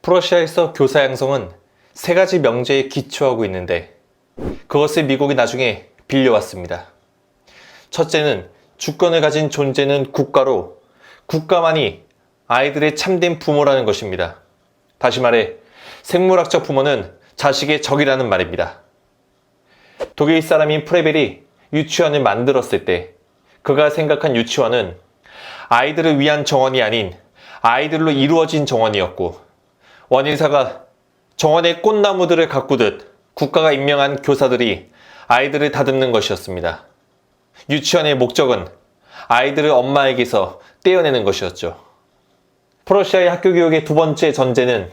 프러시아에서 교사 양성은 세 가지 명제에 기초하고 있는데 그것을 미국이 나중에 빌려왔습니다. 첫째는 주권을 가진 존재는 국가로 국가만이 아이들의 참된 부모라는 것입니다. 다시 말해 생물학적 부모는 자식의 적이라는 말입니다. 독일 사람인 프레벨이 유치원을 만들었을 때 그가 생각한 유치원은 아이들을 위한 정원이 아닌 아이들로 이루어진 정원이었고 원인사가 정원의 꽃나무들을 가꾸듯 국가가 임명한 교사들이 아이들을 다듬는 것이었습니다. 유치원의 목적은 아이들을 엄마에게서 떼어내는 것이었죠. 프러시아의 학교 교육의 두 번째 전제는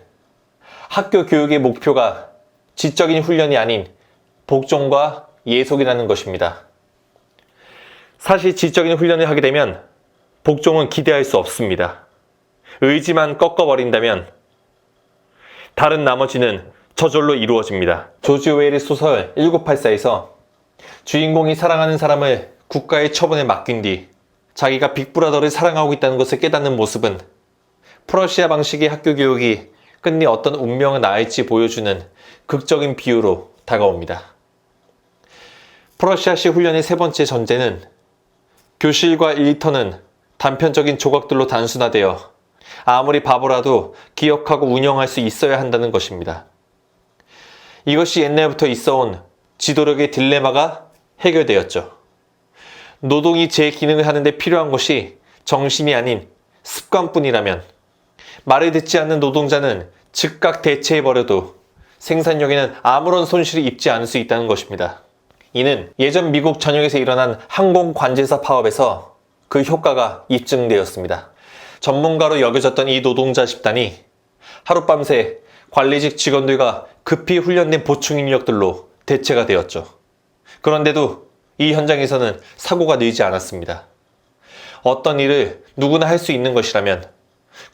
학교 교육의 목표가 지적인 훈련이 아닌 복종과 예속이라는 것입니다. 사실 지적인 훈련을 하게 되면 복종은 기대할 수 없습니다. 의지만 꺾어버린다면 다른 나머지는 저절로 이루어집니다. 조지 오웰의 소설 1984에서 주인공이 사랑하는 사람을 국가의 처분에 맡긴 뒤 자기가 빅브라더를 사랑하고 있다는 것을 깨닫는 모습은 프러시아 방식의 학교 교육이 끝내 어떤 운명을 낳을지 보여주는 극적인 비유로 다가옵니다. 프러시아식 훈련의 세 번째 전제는 교실과 일터는 단편적인 조각들로 단순화되어 아무리 바보라도 기억하고 운영할 수 있어야 한다는 것입니다. 이것이 옛날부터 있어온 지도력의 딜레마가 해결되었죠. 노동이 제 기능을 하는데 필요한 것이 정신이 아닌 습관뿐이라면 말을 듣지 않는 노동자는 즉각 대체해버려도 생산력에는 아무런 손실을 입지 않을 수 있다는 것입니다. 이는 예전 미국 전역에서 일어난 항공관제사 파업에서 그 효과가 입증되었습니다. 전문가로 여겨졌던 이 노동자 집단이 하룻밤새 관리직 직원들과 급히 훈련된 보충 인력들로 대체가 되었죠. 그런데도 이 현장에서는 사고가 늘지 않았습니다. 어떤 일을 누구나 할 수 있는 것이라면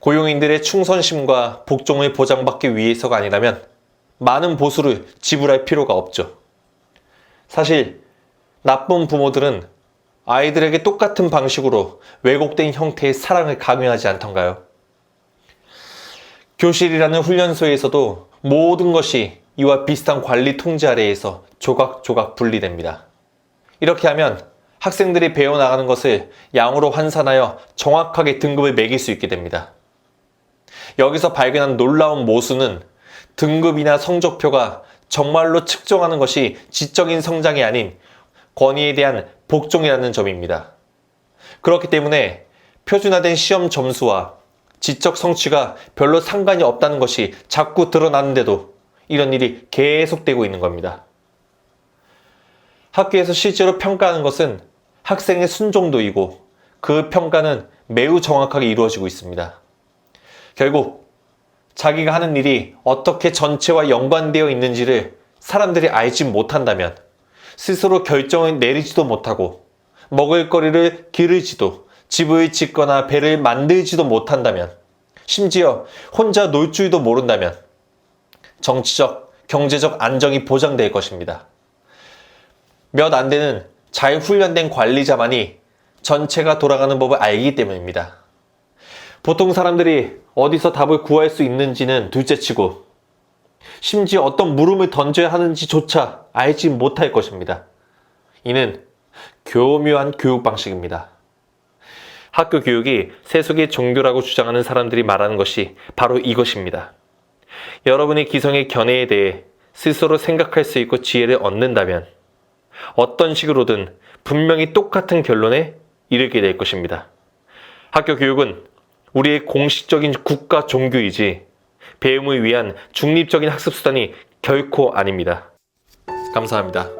고용인들의 충성심과 복종을 보장받기 위해서가 아니라면 많은 보수를 지불할 필요가 없죠. 사실 나쁜 부모들은 아이들에게 똑같은 방식으로 왜곡된 형태의 사랑을 강요하지 않던가요? 교실이라는 훈련소에서도 모든 것이 이와 비슷한 관리 통제 아래에서 조각조각 분리됩니다. 이렇게 하면 학생들이 배워나가는 것을 양으로 환산하여 정확하게 등급을 매길 수 있게 됩니다. 여기서 발견한 놀라운 모순은 등급이나 성적표가 정말로 측정하는 것이 지적인 성장이 아닌 권위에 대한 복종이라는 점입니다. 그렇기 때문에 표준화된 시험 점수와 지적 성취가 별로 상관이 없다는 것이 자꾸 드러나는데도 이런 일이 계속되고 있는 겁니다. 학교에서 실제로 평가하는 것은 학생의 순종도이고 그 평가는 매우 정확하게 이루어지고 있습니다. 결국 자기가 하는 일이 어떻게 전체와 연관되어 있는지를 사람들이 알지 못한다면 스스로 결정을 내리지도 못하고 먹을거리를 기르지도 집을 짓거나 배를 만들지도 못한다면 심지어 혼자 놀 줄도 모른다면 정치적, 경제적 안정이 보장될 것입니다. 몇 안 되는 잘 훈련된 관리자만이 전체가 돌아가는 법을 알기 때문입니다. 보통 사람들이 어디서 답을 구할 수 있는지는 둘째치고 심지어 어떤 물음을 던져야 하는지조차 알지 못할 것입니다. 이는 교묘한 교육 방식입니다. 학교 교육이 세속의 종교라고 주장하는 사람들이 말하는 것이 바로 이것입니다. 여러분의 기성의 견해에 대해 스스로 생각할 수 있고 지혜를 얻는다면 어떤 식으로든 분명히 똑같은 결론에 이르게 될 것입니다. 학교 교육은 우리의 공식적인 국가 종교이지 배움을 위한 중립적인 학습수단이 결코 아닙니다. 감사합니다.